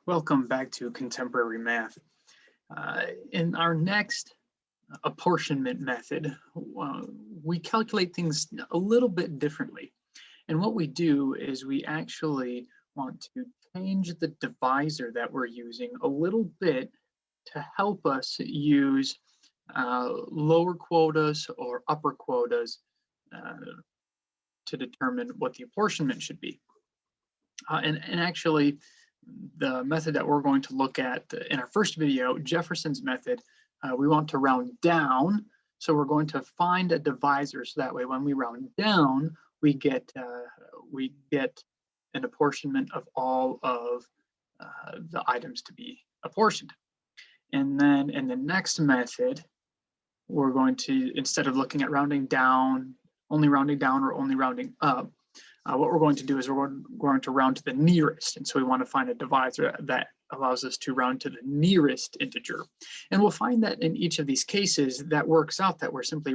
Welcome back to Contemporary Math. In our next apportionment method, we calculate things a little bit differently. And what we do is we actually want to change the divisor that we're using a little bit to help us use lower quotas or upper quotas to determine what the apportionment should be. And actually, the method that we're going to look at in our first video, Jefferson's method, we want to round down. So we're going to find a divisor so that way when we round down, we get an apportionment of all of the items to be apportioned. And then in the next method, we're going to, instead of looking at rounding down, only rounding down or only rounding up, what we're going to do is we're going to round to the nearest. And so we want to find a divisor that allows us to round to the nearest integer. And we'll find that in each of these cases, that works out that we're simply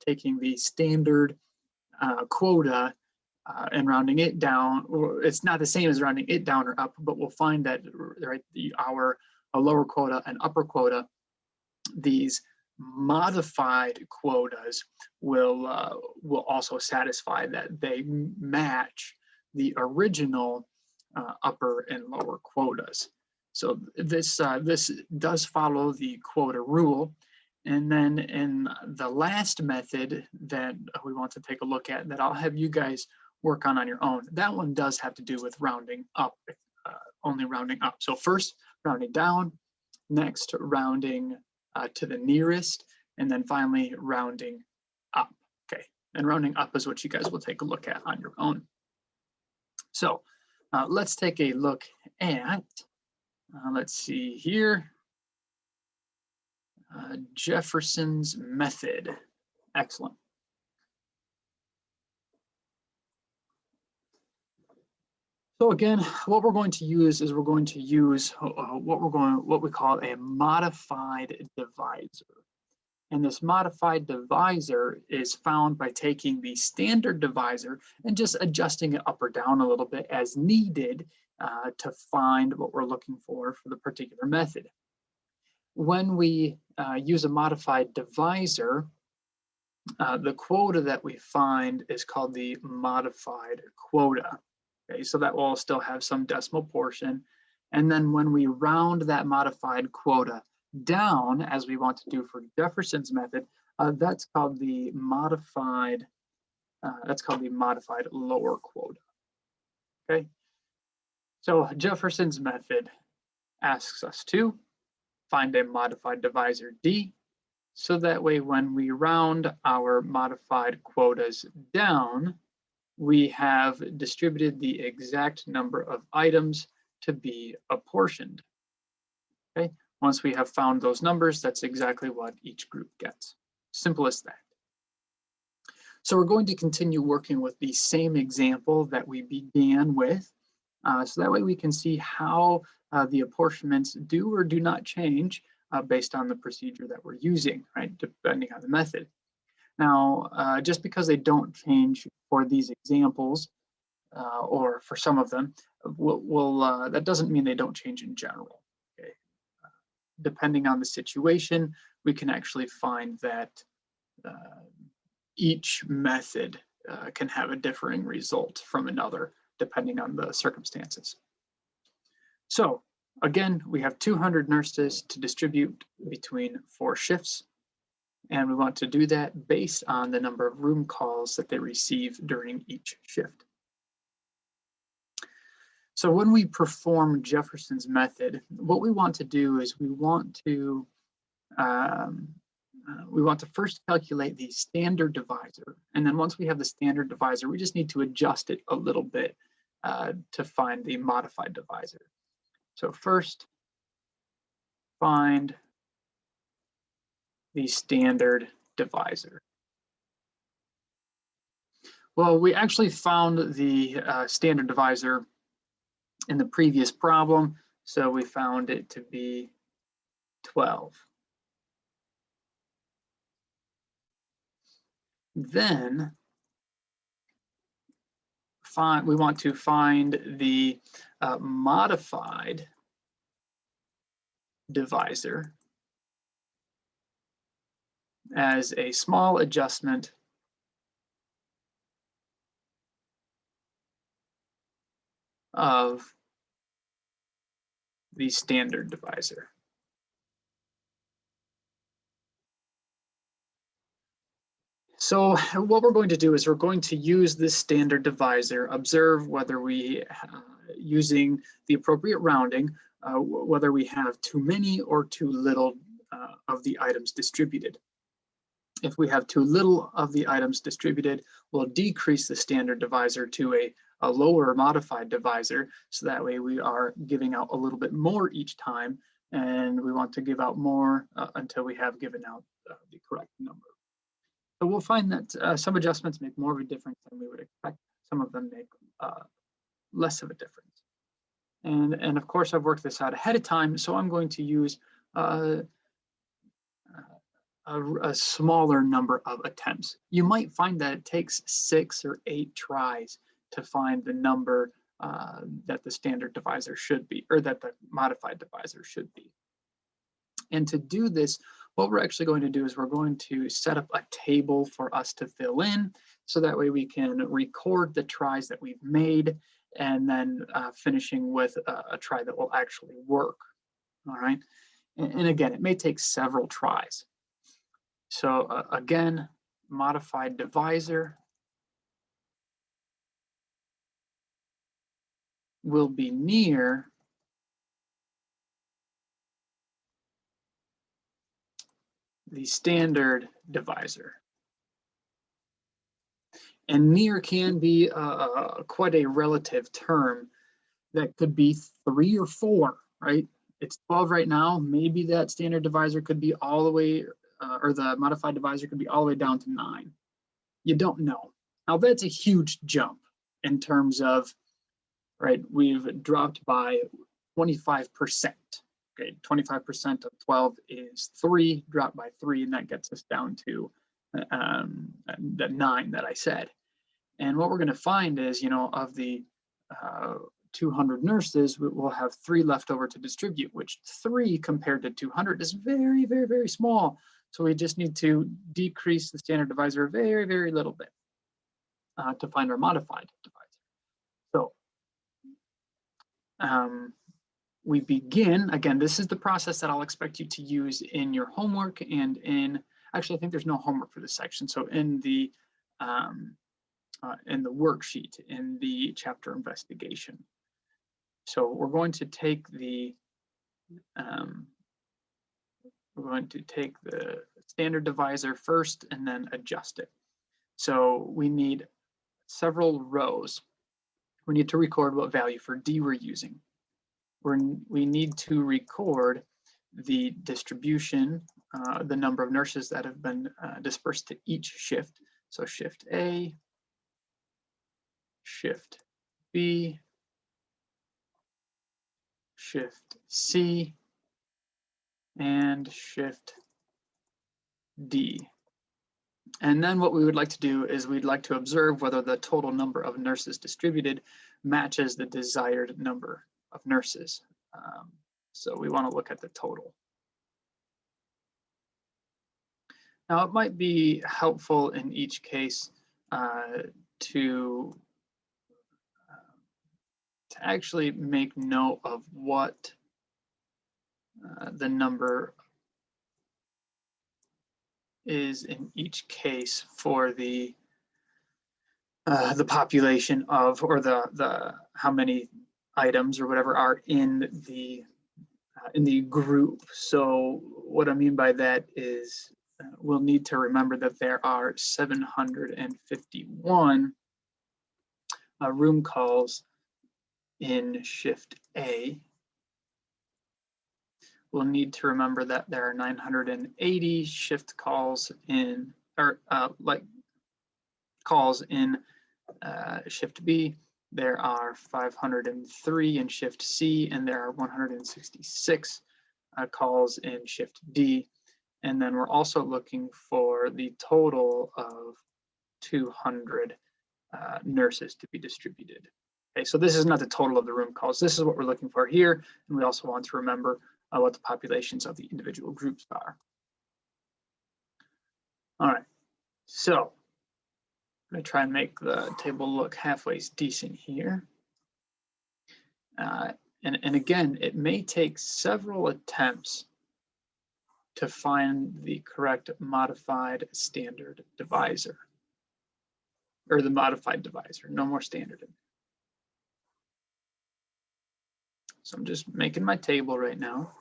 taking the standard quota and rounding it down. It's not the same as rounding it down or up, but we'll find that our lower quota and upper quota, these modified quotas will also satisfy that they match the original upper and lower quotas. So this does follow the quota rule. And then in the last method that we want to take a look at, that I'll have you guys work on your own, that one does have to do with rounding up, only rounding up. So first rounding down, next rounding to the nearest, and then finally rounding up. Okay, and rounding up is what you guys will take a look at on your own. So let's take a look at, let's see here, Jefferson's method. Excellent. So again, what we're going to use is we're going to use what we call a modified divisor. And this modified divisor is found by taking the standard divisor and just adjusting it up or down a little bit as needed to find what we're looking for the particular method. When we use a modified divisor, the quota that we find is called the modified quota. Okay, so that will still have some decimal portion. And then when we round that modified quota down, as we want to do for Jefferson's method, that's called the modified lower quota. Okay, so Jefferson's method asks us to find a modified divisor D, so that way when we round our modified quotas down, we have distributed the exact number of items to be apportioned. Okay, once we have found those numbers, that's exactly what each group gets. Simple as that. So we're going to continue working with the same example that we began with, so that way we can see how the apportionments do or do not change based on the procedure that we're using, right, depending on the method. Now, just because they don't change for these examples, or for some of them, that doesn't mean they don't change in general. Okay? Depending on the situation, we can actually find that each method can have a differing result from another, depending on the circumstances. So again, we have 200 nurses to distribute between 4 shifts. And we want to do that based on the number of room calls that they receive during each shift. So when we perform Jefferson's method, what we want to do is we want to first calculate the standard divisor. And then once we have the standard divisor, we just need to adjust it a little bit to find the modified divisor. So first, find the standard divisor. Well, we actually found the standard divisor in the previous problem, so we found it to be 12. Then we want to find the modified divisor as a small adjustment of the standard divisor. So what we're going to do is we're going to use this standard divisor, observe whether we, using the appropriate rounding, whether we have too many or too little of the items distributed. If we have too little of the items distributed, we'll decrease the standard divisor to a lower modified divisor, so that way we are giving out a little bit more each time, and we want to give out more until we have given out the correct number. So we'll find that some adjustments make more of a difference than we would expect. Some of them make less of a difference. And of course, I've worked this out ahead of time, so I'm going to use a smaller number of attempts. You might find that it takes 6 or 8 tries to find the number that the standard divisor should be, or that the modified divisor should be. And to do this, what we're actually going to do is we're going to set up a table for us to fill in, so that way we can record the tries that we've made, and then finishing with a try that will actually work. All right. And again, it may take several tries. So again, modified divisor will be near the standard divisor. And near can be quite a relative term. That could be 3 or 4, right? It's 12 right now. Maybe that standard divisor could be all the way, or the modified divisor could be all the way down to 9. You don't know. Now that's a huge jump in terms of, right, we've dropped by 25%. Okay, 25% of 12 is 3, dropped by 3, and that gets us down to the 9 that I said. And what we're going to find is, of the 200 nurses, we'll have 3 left over to distribute, which 3 compared to 200 is very, very, very small. So we just need to decrease the standard divisor a very, very little bit to find our modified divisor. So we begin, again, this is the process that I'll expect you to use in your homework and actually, I think there's no homework for this section. So in the worksheet, in the chapter investigation. So we're going to take the standard divisor first and then adjust it. So we need several rows. We need to record what value for D we're using. We need to record the distribution, the number of nurses that have been dispersed to each shift. So shift A, shift B, shift C, and shift D. And then what we would like to do is we'd like to observe whether the total number of nurses distributed matches the desired number of nurses. So we want to look at the total. Now it might be helpful in each case to actually make note of what the number is in each case for the population of, or the how many items or whatever are in the group. So what I mean by that is we'll need to remember that there are 751 room calls in shift A. We'll need to remember that there are 980 shift calls in, or calls in shift B. There are 503 in shift C, and there are 166 calls in shift D. And then we're also looking for the total of 200 nurses to be distributed. Okay, so this is not the total of the room calls. This is what we're looking for here. And we also want to remember what the populations of the individual groups are. All right, so I'm going to try and make the table look halfway decent here. And again, it may take several attempts to find the correct modified standard divisor, or the modified divisor, no more standard. So I'm just making my table right now.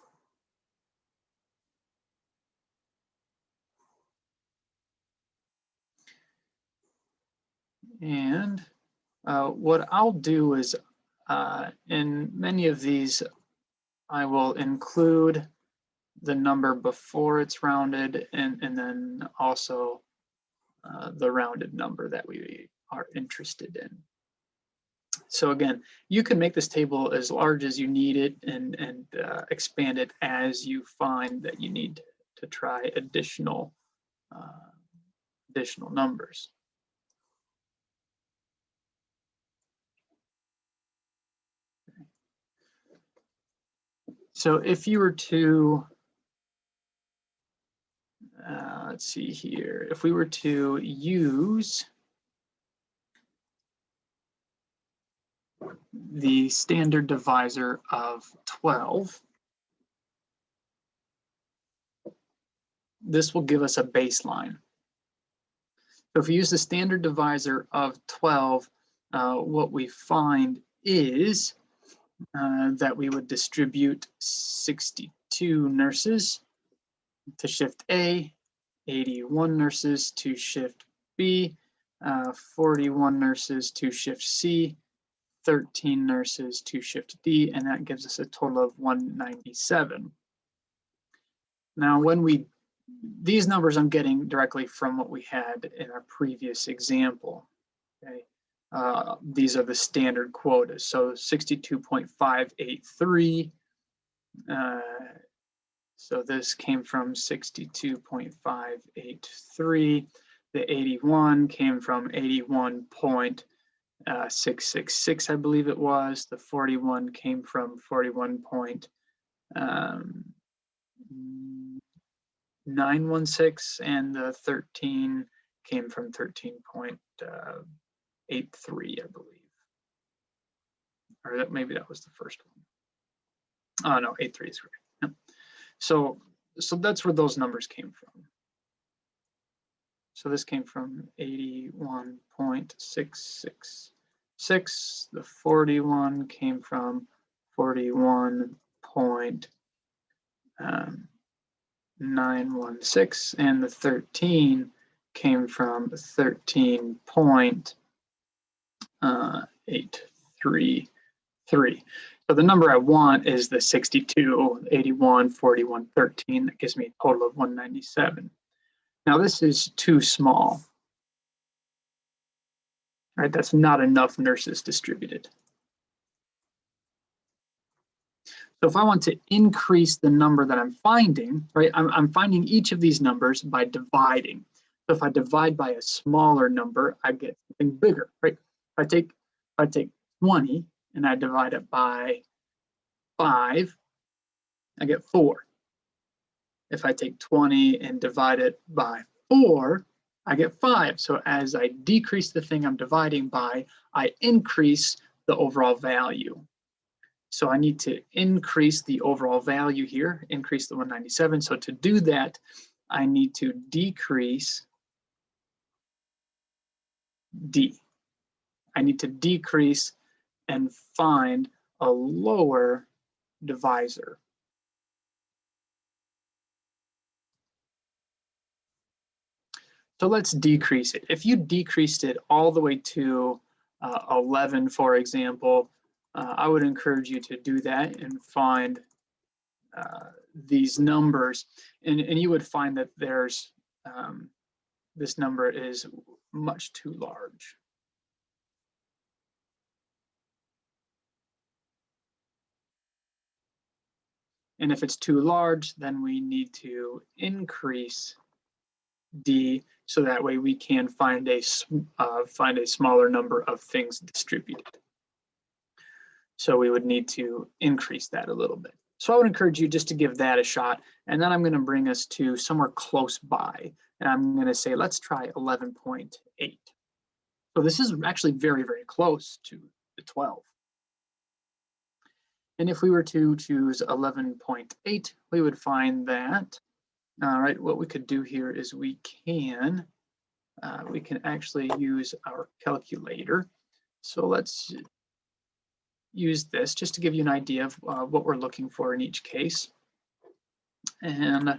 And what I'll do is in many of these, I will include the number before it's rounded and then also the rounded number that we are interested in. So again, you can make this table as large as you need it and expand it as you find that you need to try additional numbers. So if you were to, let's see here, if we were to use the standard divisor of 12, this will give us a baseline. So if we use the standard divisor of 12, what we find is that we would distribute 62 nurses to shift A, 81 nurses to shift B, 41 nurses to shift C, 13 nurses to shift D, and that gives us a total of 197. Now, these numbers I'm getting directly from what we had in our previous example. Okay. These are the standard quotas. So 62.583. So this came from 62.583. The 81 came from 81.666, I believe it was. The 41 came from 41.916, and the 13 came from 13.83, I believe. Or maybe that was the first one. Oh no, 83 is correct. Yep. So that's where those numbers came from. So this came from 81.666. The 41 came from 41.916, and the 13 came from 13.833. So the number I want is the 62, 81, 41, 13. That gives me a total of 197. Now this is too small. All right, that's not enough nurses distributed. So if I want to increase the number that I'm finding, right, I'm finding each of these numbers by dividing. So if I divide by a smaller number, I get something bigger, right? If I take 20 and I divide it by 5, I get 4. If I take 20 and divide it by 4, I get 5. So as I decrease the thing I'm dividing by, I increase the overall value. So I need to increase the overall value here, increase the 197. So to do that, I need to decrease D. I need to decrease and find a lower divisor. So let's decrease it. If you decreased it all the way to 11, for example, I would encourage you to do that and find these numbers. And you would find that there's this number is much too large. And if it's too large, then we need to increase D, so that way we can find a smaller number of things distributed. So we would need to increase that a little bit. So I would encourage you just to give that a shot. And then I'm going to bring us to somewhere close by. And I'm going to say, let's try 11.8. So this is actually very, very close to the 12. And if we were to choose 11.8, we would find that, all right, what we could do here is we can actually use our calculator. So let's use this just to give you an idea of what we're looking for in each case. And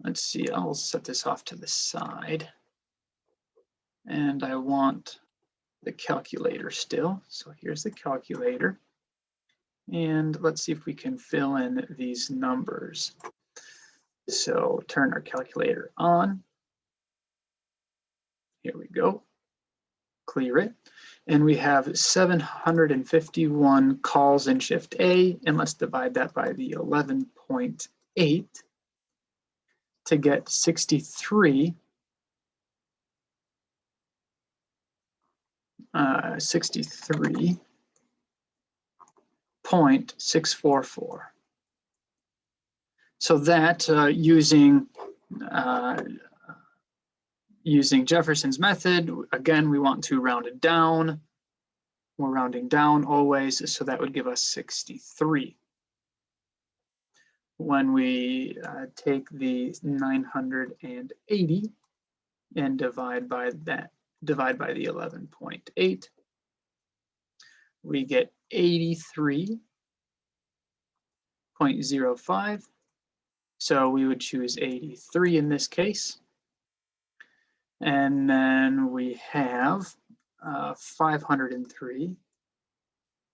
let's see, I'll set this off to the side. And I want the calculator still. So here's the calculator. And let's see if we can fill in these numbers. So turn our calculator on. Here we go. Clear it. And we have 751 calls in shift A, and let's divide that by the 11.8 to get 63. 63.644. So that using Jefferson's method, again, we want to round it down. We're rounding down always, so that would give us 63. When we take the 980 and divide by the 11.8, we get 83.05. So we would choose 83 in this case. And then we have 503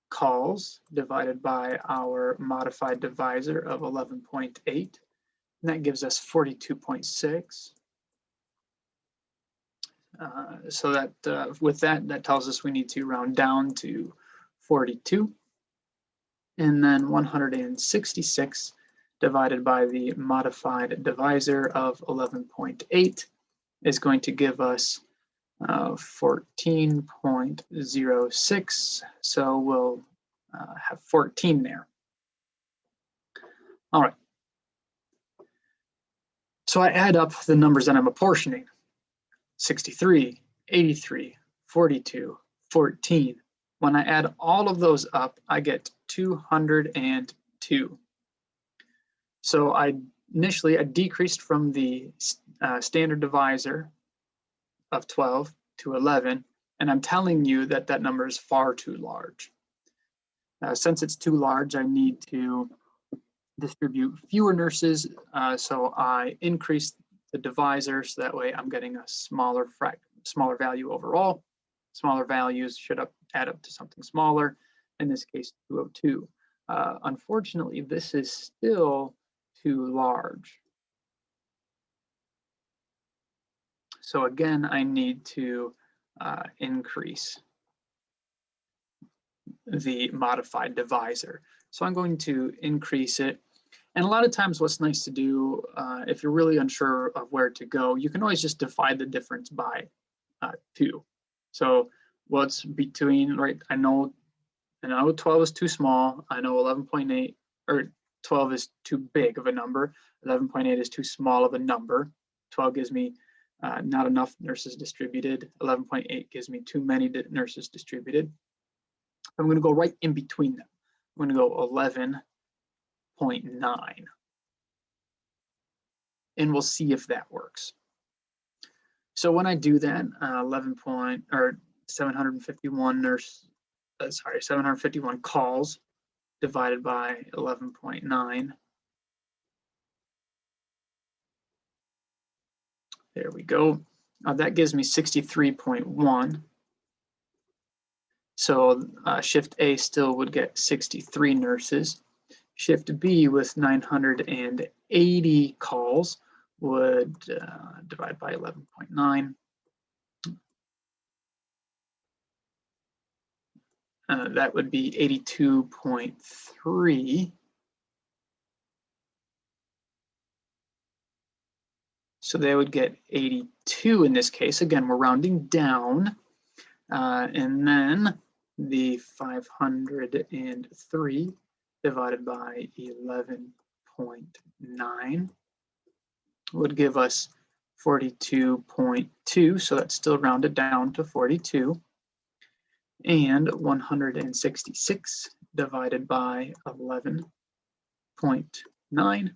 calls divided by our modified divisor of 11.8. And that gives us 42.6. So that with that tells us we need to round down to 42. And then 166 divided by the modified divisor of 11.8 is going to give us 14.06. So we'll have 14 there. All right. So I add up the numbers that I'm apportioning. 63, 83, 42, 14. When I add all of those up, I get 202. So I decreased from the standard divisor of 12 to 11, and I'm telling you that that number is far too large. Since it's too large, I need to distribute fewer nurses, so I increase the divisor, so that way I'm getting a smaller value overall. Smaller values should add up to something smaller, in this case 202. Unfortunately, this is still too large. So again, I need to increase the modified divisor. So I'm going to increase it. And a lot of times what's nice to do, if you're really unsure of where to go, you can always just divide the difference by 2. So what's between, right, I know 12 is too small. I know 11.8 or 12 is too big of a number. 11.8 is too small of a number. 12 gives me not enough nurses distributed. 11.8 gives me too many nurses distributed. I'm going to go right in between them. I'm going to go 11.9. And we'll see if that works. So when I do that, 751 calls divided by 11.9. There we go. That gives me 63.1. So shift A still would get 63 nurses. Shift B with 980 calls would divide by 11.9. That would be 82.3. So they would get 82 in this case. Again, we're rounding down. And then the 503 divided by 11.9 would give us 42.2, so that's still rounded down to 42. And 166 divided by 11.9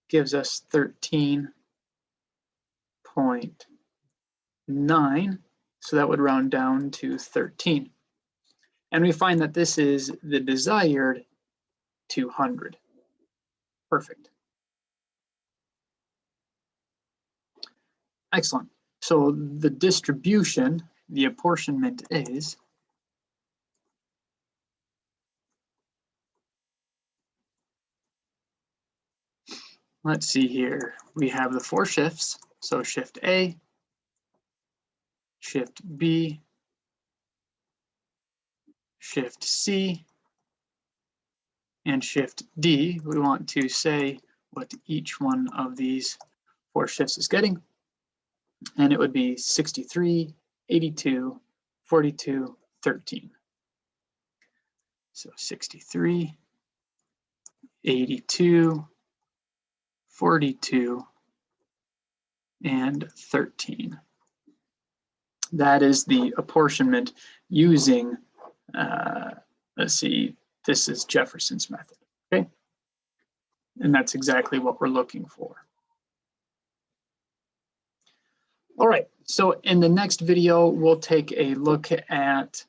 gives us 13.9, so that would round down to 13. And we find that this is the desired 200. Perfect. Excellent. So the distribution, the apportionment is let's see here. We have the 4 shifts. So shift A, shift B, shift C, and shift D. We want to say what each one of these 4 shifts is getting. And it would be 63, 82, 42, 13. So 63, 82, 42, and 13. That is the apportionment using, let's see, this is Jefferson's method, okay? And that's exactly what we're looking for. All right, so in the next video, we'll take a look at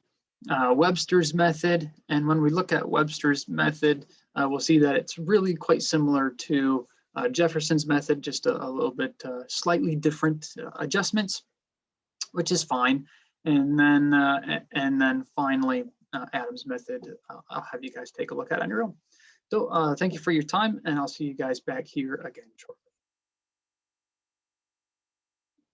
Webster's method. And when we look at Webster's method, we'll see that it's really quite similar to Jefferson's method, just a little bit slightly different adjustments, which is fine. And then finally, Adam's method, I'll have you guys take a look at on your own. So thank you for your time, and I'll see you guys back here again shortly.